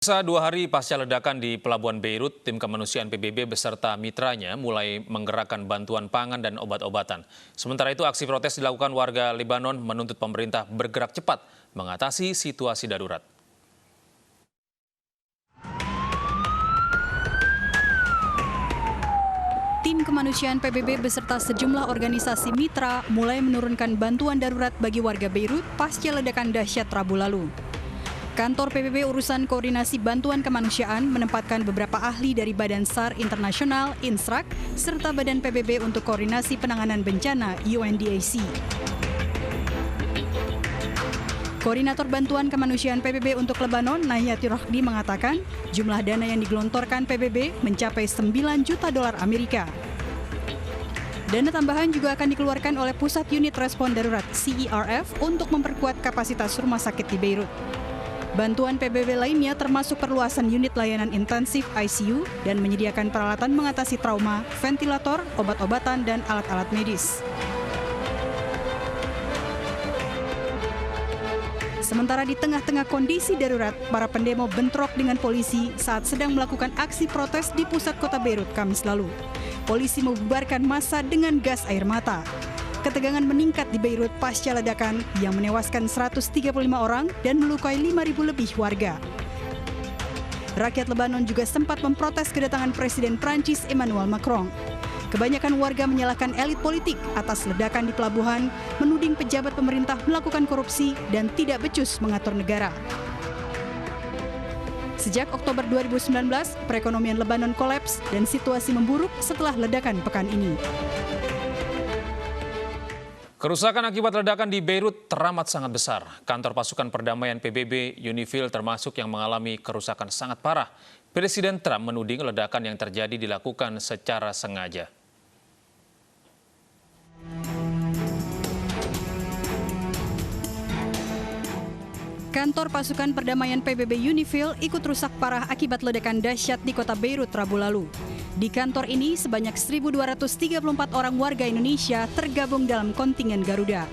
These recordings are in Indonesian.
Selasa 2 hari pasca ledakan di Pelabuhan Beirut, tim kemanusiaan PBB beserta mitranya mulai menggerakkan bantuan pangan dan obat-obatan. Sementara itu, aksi protes dilakukan warga Lebanon menuntut pemerintah bergerak cepat mengatasi situasi darurat. Tim kemanusiaan PBB beserta sejumlah organisasi mitra mulai menurunkan bantuan darurat bagi warga Beirut pasca ledakan dahsyat Rabu lalu. Kantor PBB Urusan Koordinasi Bantuan Kemanusiaan menempatkan beberapa ahli dari Badan SAR Internasional, INSRAK, serta Badan PBB untuk Koordinasi Penanganan Bencana, UNDAC. Koordinator Bantuan Kemanusiaan PBB untuk Lebanon, Nayati Rohdi, mengatakan jumlah dana yang digelontorkan PBB mencapai 9 juta dolar Amerika. Dana tambahan juga akan dikeluarkan oleh Pusat Unit Respon Darurat CERF untuk memperkuat kapasitas rumah sakit di Beirut. Bantuan PBB lainnya termasuk perluasan unit layanan intensif ICU dan menyediakan peralatan mengatasi trauma, ventilator, obat-obatan, dan alat-alat medis. Sementara di tengah-tengah kondisi darurat, para pendemo bentrok dengan polisi saat sedang melakukan aksi protes di pusat kota Beirut Kamis lalu. Polisi membubarkan massa dengan gas air mata. Ketegangan meningkat di Beirut pasca ledakan yang menewaskan 135 orang dan melukai 5.000 lebih warga. Rakyat Lebanon juga sempat memprotes kedatangan Presiden Prancis Emmanuel Macron. Kebanyakan warga menyalahkan elit politik atas ledakan di pelabuhan, menuding pejabat pemerintah melakukan korupsi dan tidak becus mengatur negara. Sejak Oktober 2019, perekonomian Lebanon kolaps dan situasi memburuk setelah ledakan pekan ini. Kerusakan akibat ledakan di Beirut teramat sangat besar. Kantor pasukan perdamaian PBB UNIFIL termasuk yang mengalami kerusakan sangat parah. Presiden Trump menuding ledakan yang terjadi dilakukan secara sengaja. Kantor pasukan perdamaian PBB UNIFIL ikut rusak parah akibat ledakan dahsyat di kota Beirut Rabu lalu. Di kantor ini, sebanyak 1.234 orang warga Indonesia tergabung dalam kontingen Garuda.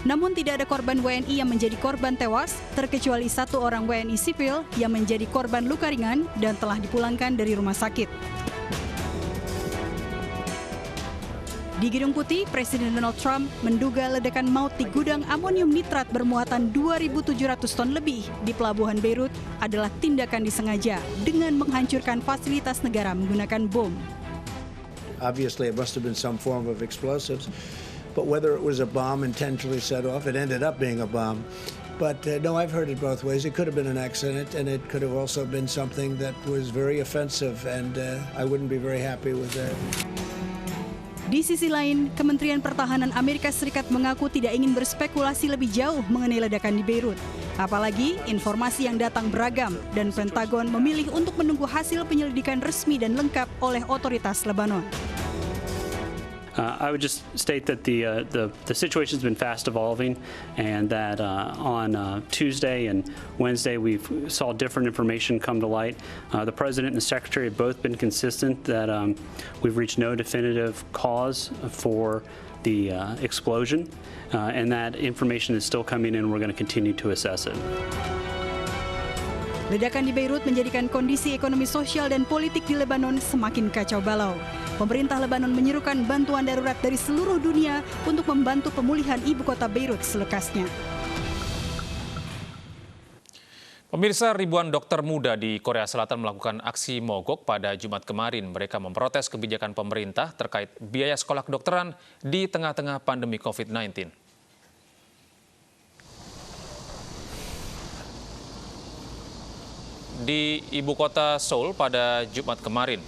Namun tidak ada korban WNI yang menjadi korban tewas, terkecuali 1 orang WNI sipil yang menjadi korban luka ringan dan telah dipulangkan dari rumah sakit. Di Gedung Putih, Presiden Donald Trump menduga ledakan maut di gudang amonium nitrat bermuatan 2.700 ton lebih di Pelabuhan Beirut adalah tindakan disengaja dengan menghancurkan fasilitas negara menggunakan bom. Obviously, it must have been some form of explosives, but whether it was a bomb intentionally set off, it ended up being a bomb. But no, I've heard it both ways. It could have been an accident, and it could have also been something that was very offensive, and I wouldn't be very happy with that. Di sisi lain, Kementerian Pertahanan Amerika Serikat mengaku tidak ingin berspekulasi lebih jauh mengenai ledakan di Beirut. Apalagi informasi yang datang beragam dan Pentagon memilih untuk menunggu hasil penyelidikan resmi dan lengkap oleh otoritas Lebanon. I would just state that the situation has been fast evolving, and that on Tuesday and Wednesday we saw different information come to light. The President and the Secretary have both been consistent that we've reached no definitive cause for the explosion, and that information is still coming in. We're going to continue to assess it. Ledakan di Beirut menjadikan kondisi ekonomi sosial dan politik di Lebanon semakin kacau balau. Pemerintah Lebanon menyerukan bantuan darurat dari seluruh dunia untuk membantu pemulihan ibu kota Beirut selekasnya. Pemirsa, ribuan dokter muda di Korea Selatan melakukan aksi mogok pada Jumat kemarin. Mereka memprotes kebijakan pemerintah terkait biaya sekolah kedokteran di tengah-tengah pandemi COVID-19. Di ibu kota Seoul pada Jumat kemarin,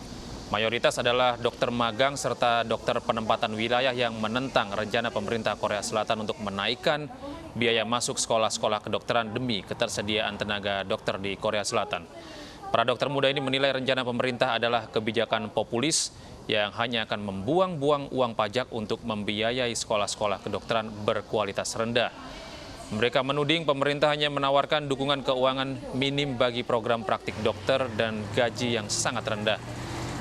mayoritas adalah dokter magang serta dokter penempatan wilayah yang menentang rencana pemerintah Korea Selatan untuk menaikkan biaya masuk sekolah-sekolah kedokteran demi ketersediaan tenaga dokter di Korea Selatan. Para dokter muda ini menilai rencana pemerintah adalah kebijakan populis yang hanya akan membuang-buang uang pajak untuk membiayai sekolah-sekolah kedokteran berkualitas rendah. Mereka menuding pemerintah hanya menawarkan dukungan keuangan minim bagi program praktik dokter dan gaji yang sangat rendah.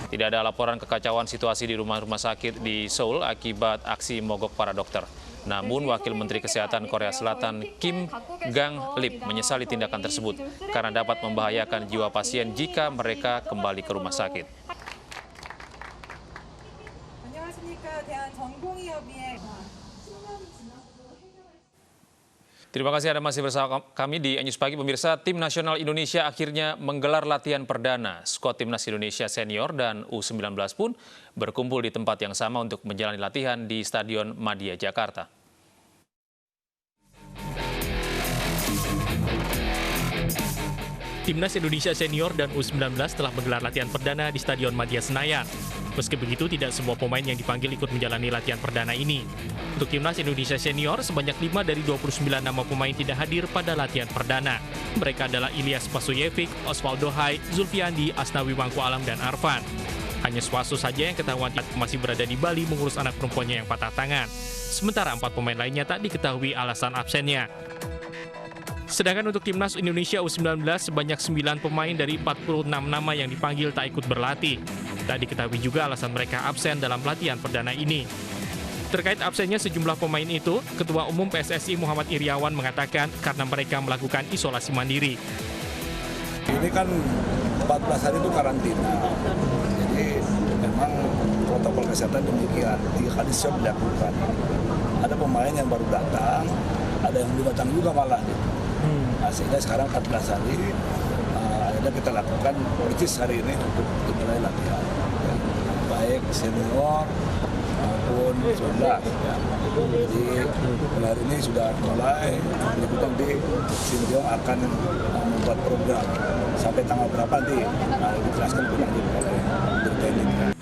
Tidak ada laporan kekacauan situasi di rumah-rumah sakit di Seoul akibat aksi mogok para dokter. Namun, Wakil Menteri Kesehatan Korea Selatan Kim Gang-lip menyesali tindakan tersebut karena dapat membahayakan jiwa pasien jika mereka kembali ke rumah sakit. Terima kasih Anda masih bersama kami di News Pagi. Pemirsa, Tim Nasional Indonesia akhirnya menggelar latihan perdana. Skuad Timnas Indonesia Senior dan U19 pun berkumpul di tempat yang sama untuk menjalani latihan di Stadion Madia, Jakarta. Timnas Indonesia Senior dan U19 telah menggelar latihan perdana di Stadion Madia Senayan. Meski begitu, tidak semua pemain yang dipanggil ikut menjalani latihan perdana ini. Untuk Timnas Indonesia Senior, sebanyak 5 dari 29 nama pemain tidak hadir pada latihan perdana. Mereka adalah Ilyas Pasoyevic, Osvaldo Hai, Zulfiandi, Asnawi Mangku Alam, dan Arfan. Hanya Suaso saja yang ketahuan masih berada di Bali mengurus anak perempuannya yang patah tangan. Sementara 4 pemain lainnya tak diketahui alasan absennya. Sedangkan untuk Timnas Indonesia U19, sebanyak 9 pemain dari 46 nama yang dipanggil tak ikut berlatih. Tak diketahui juga alasan mereka absen dalam latihan perdana ini. Terkait absennya sejumlah pemain itu, Ketua Umum PSSI Muhammad Iriawan mengatakan karena mereka melakukan isolasi mandiri. Ini kan 14 hari itu karantina, jadi memang protokol kesehatan demikian, 3 kali swab dilakukan. Ada pemain yang baru datang, ada yang belum datang juga malah. Nah, sehingga sekarang 14 hari, akhirnya kita lakukan percis hari ini untuk mulai latihan. Ya. Baik senior maupun U19. Ya. Jadi hari ini sudah mulai, berikutnya nanti Sintayong akan membuat program. Sampai tanggal berapa nanti dijelaskan oleh Dirjen.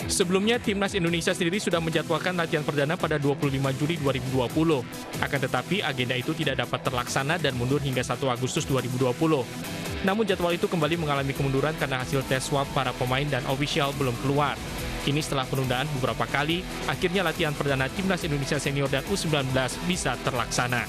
Sebelumnya, Timnas Indonesia sendiri sudah menjadwalkan latihan perdana pada 25 Juli 2020. Akan tetapi, agenda itu tidak dapat terlaksana dan mundur hingga 1 Agustus 2020. Namun jadwal itu kembali mengalami kemunduran karena hasil tes swab para pemain dan ofisial belum keluar. Kini setelah penundaan beberapa kali, akhirnya latihan perdana Timnas Indonesia Senior dan U19 bisa terlaksana.